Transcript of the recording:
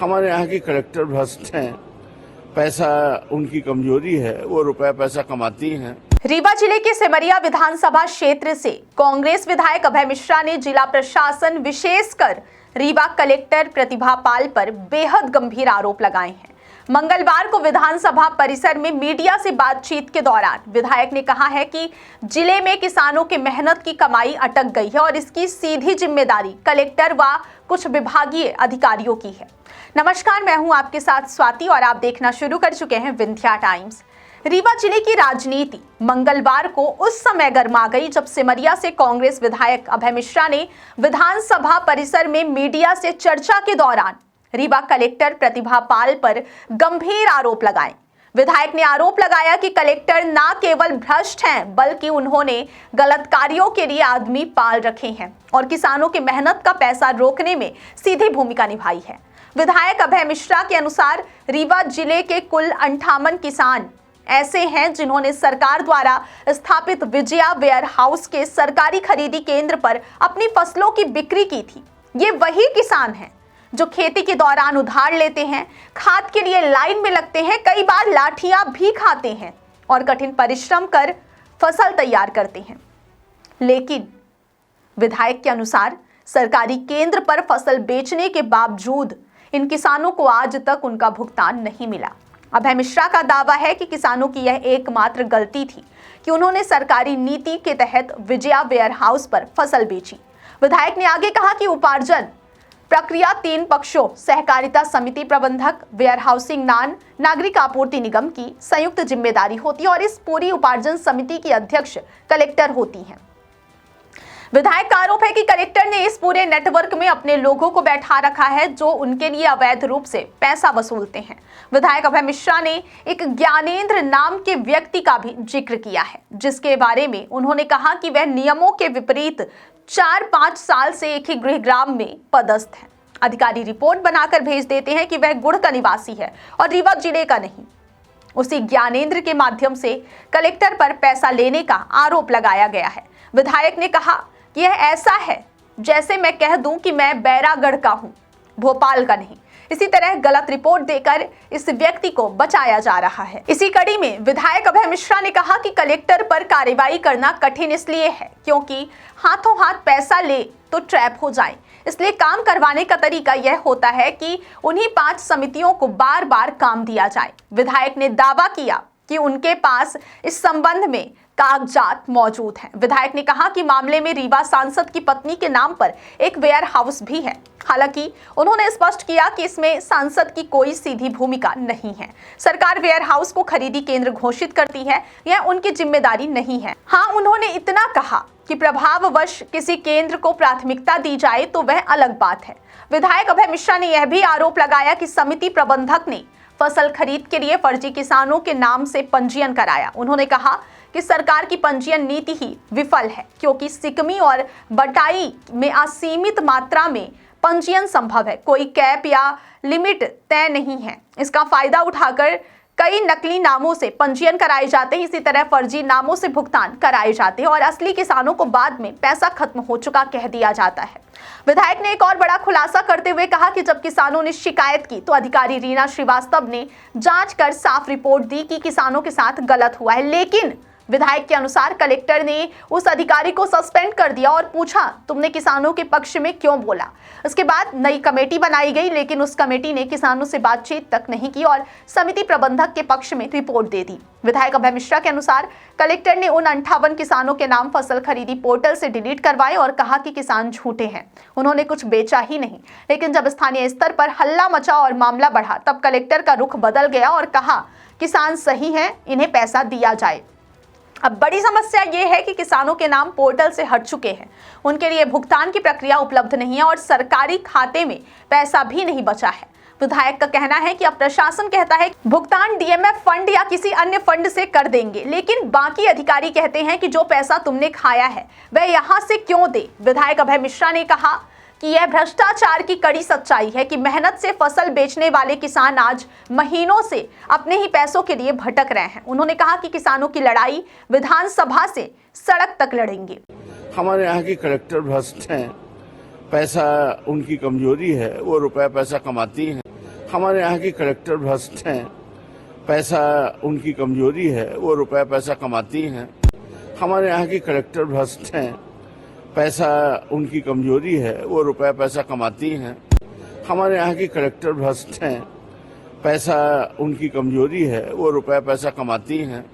हमारे यहाँ की कलेक्टर भ्रष्ट हैं, पैसा उनकी कमजोरी है, वो रुपया पैसा कमाती हैं। रीवा जिले के सिमरिया विधानसभा क्षेत्र से कांग्रेस विधायक अभय मिश्रा ने जिला प्रशासन विशेषकर रीवा कलेक्टर प्रतिभा पाल पर बेहद गंभीर आरोप लगाए हैं। मंगलवार को विधानसभा परिसर में मीडिया से बातचीत के दौरान विधायक ने कहा है कि जिले में किसानों की मेहनत की कमाई अटक गई है और इसकी सीधी जिम्मेदारी कलेक्टर व कुछ विभागीय अधिकारियों की है। नमस्कार, मैं हूं आपके साथ स्वाति और आप देखना शुरू कर चुके हैं विंध्या टाइम्स। रीवा जिले की राजनीति मंगलवार को उस समय गर्मा गई जब सिमरिया से कांग्रेस विधायक अभय मिश्रा ने विधानसभा परिसर में मीडिया से चर्चा के दौरान रीवा कलेक्टर प्रतिभा पाल पर गंभीर आरोप लगाए। विधायक ने आरोप लगाया कि कलेक्टर न केवल भ्रष्ट हैं बल्कि उन्होंने गलत कार्यों के लिए आदमी पाल रखे हैं और किसानों की मेहनत का पैसा रोकने में सीधी भूमिका निभाई है। विधायक अभय मिश्रा के अनुसार रीवा जिले के कुल 58 किसान ऐसे हैं जिन्होंने सरकार द्वारा स्थापित विजया वेयर हाउस के सरकारी खरीदी केंद्र पर अपनी फसलों की बिक्री की थी। ये वही किसान हैं जो खेती के दौरान उधार लेते हैं, खाद के लिए लाइन में लगते हैं, कई बार लाठियां भी खाते हैं और कठिन परिश्रम कर फसल तैयार करते हैं। लेकिन विधायक के अनुसार सरकारी केंद्र पर फसल बेचने के बावजूद इन किसानों को आज तक उनका भुगतान नहीं मिला। अभय मिश्रा का दावा है कि किसानों की यह एकमात्र गलती थी कि उन्होंने सरकारी नीति के तहत विजया वेयर हाउस पर फसल बेची। विधायक ने आगे कहा कि उपार्जन प्रक्रिया 3 पक्षों सहकारिता समिति प्रबंधक, वेयर हाउसिंग नागरिक आपूर्ति निगम की संयुक्त जिम्मेदारी होती है और इस पूरी उपार्जन समिति की अध्यक्ष कलेक्टर होती हैं। विधायक का आरोप है कि कलेक्टर ने इस पूरे नेटवर्क में अपने लोगों को बैठा रखा है जो उनके लिए अवैध रूप से पैसा वसूलते हैं। विधायक अभय मिश्रा ने एक ज्ञानेंद्र नाम के व्यक्ति का भी जिक्र किया है जिसके बारे में उन्होंने कहा कि वह नियमों के विपरीत 4-5 साल से एक ही गृहग्राम में पदस्थ है। अधिकारी रिपोर्ट बनाकर भेज देते हैं कि वह गुड़ का निवासी है और रीवा जिले का नहीं। उसी ज्ञानेंद्र के माध्यम से कलेक्टर पर पैसा लेने का आरोप लगाया गया है। विधायक ने कहा कि यह ऐसा है जैसे मैं कह दूं कि मैं बैरागढ़ का हूं, भोपाल का नहीं। इसी तरह गलत रिपोर्ट देकर इस व्यक्ति को बचाया जा रहा है। इसी कड़ी में विधायक अभय मिश्रा ने कहा कि कलेक्टर पर कार्रवाई करना कठिन इसलिए है क्योंकि हाथों हाथ पैसा ले तो ट्रैप हो जाए, इसलिए काम करवाने का तरीका यह होता है कि उन्हीं 5 समितियों को बार बार काम दिया जाए। विधायक ने दावा किया कि उनके पास इस संबंध में कागजात मौजूद हैं। विधायक ने कहा कि मामले में रीवा सांसद की पत्नी के नाम पर एक वेयर हाउस भी है। हालांकि उन्होंने स्पष्ट किया कि इसमें सांसद की कोई सीधी भूमिका नहीं है। सरकार वेयर हाउस को खरीदी केंद्र घोषित करती है, यह उनकी जिम्मेदारी नहीं है। हाँ, उन्होंने इतना कहा कि प्रभाववश किसी केंद्र को प्राथमिकता दी जाए तो वह अलग बात है। विधायक अभय मिश्रा ने यह भी आरोप लगाया कि समिति प्रबंधक ने फसल खरीद के लिए फर्जी किसानों के नाम से पंजीयन कराया। उन्होंने कहा कि सरकार की पंजीयन नीति ही विफल है क्योंकि सिकमी और बटाई में असीमित मात्रा में पंजीयन संभव है, कोई कैप या लिमिट तय नहीं है। इसका फायदा उठाकर कई नकली नामों से पंजीयन कराए जाते हैं, इसी तरह फर्जी नामों से भुगतान कराए जाते हैं और असली किसानों को बाद में पैसा खत्म हो चुका कह दिया जाता है। विधायक ने एक और बड़ा खुलासा करते हुए कहा कि जब किसानों ने शिकायत की तो अधिकारी रीना श्रीवास्तव ने जांच कर साफ रिपोर्ट दी कि किसानों के साथ गलत हुआ है, लेकिन विधायक के अनुसार कलेक्टर ने उस अधिकारी को सस्पेंड कर दिया और पूछा तुमने किसानों के पक्ष में क्यों बोला। उसके बाद नई कमेटी बनाई गई लेकिन उस कमेटी ने किसानों से बातचीत तक नहीं की और समिति प्रबंधक के पक्ष में रिपोर्ट दे दी। विधायक अभय मिश्रा के अनुसार कलेक्टर ने उन 58 किसानों के नाम फसल खरीदी पोर्टल से डिलीट करवाए और कहा कि किसान झूठे हैं, उन्होंने कुछ बेचा ही नहीं। लेकिन जब स्थानीय स्तर पर हल्ला मचा और मामला बढ़ा तब कलेक्टर का रुख बदल गया और कहा किसान सही हैं, इन्हें पैसा दिया जाए। अब बड़ी समस्या ये है कि किसानों के नाम पोर्टल से हट चुके हैं, उनके लिए भुगतान की प्रक्रिया उपलब्ध नहीं है और सरकारी खाते में पैसा भी नहीं बचा है। विधायक का कहना है कि अब प्रशासन कहता है भुगतान डीएमएफ फंड या किसी अन्य फंड से कर देंगे, लेकिन बाकी अधिकारी कहते हैं कि जो पैसा तुमने खाया है वह यहाँ से क्यों दे। विधायक अभय मिश्रा ने कहा कि यह भ्रष्टाचार की कड़ी सच्चाई है कि मेहनत से फसल बेचने वाले किसान आज महीनों से अपने ही पैसों के लिए भटक रहे हैं। उन्होंने कहा कि किसानों की लड़ाई विधानसभा से सड़क तक लड़ेंगे। हमारे यहाँ की कलेक्टर भ्रष्ट हैं, पैसा उनकी कमजोरी है, वो रुपया पैसा कमाती हैं। हमारे यहाँ की कलेक्टर भ्रष्ट हैं, पैसा उनकी कमजोरी है, वो रुपया पैसा कमाती हैं। हमारे यहाँ की कलेक्टर भ्रष्ट हैं, पैसा उनकी कमजोरी है, वो रुपया पैसा कमाती हैं। हमारे यहाँ की कलेक्टर भ्रष्ट हैं, पैसा उनकी कमजोरी है, वो रुपया पैसा कमाती हैं।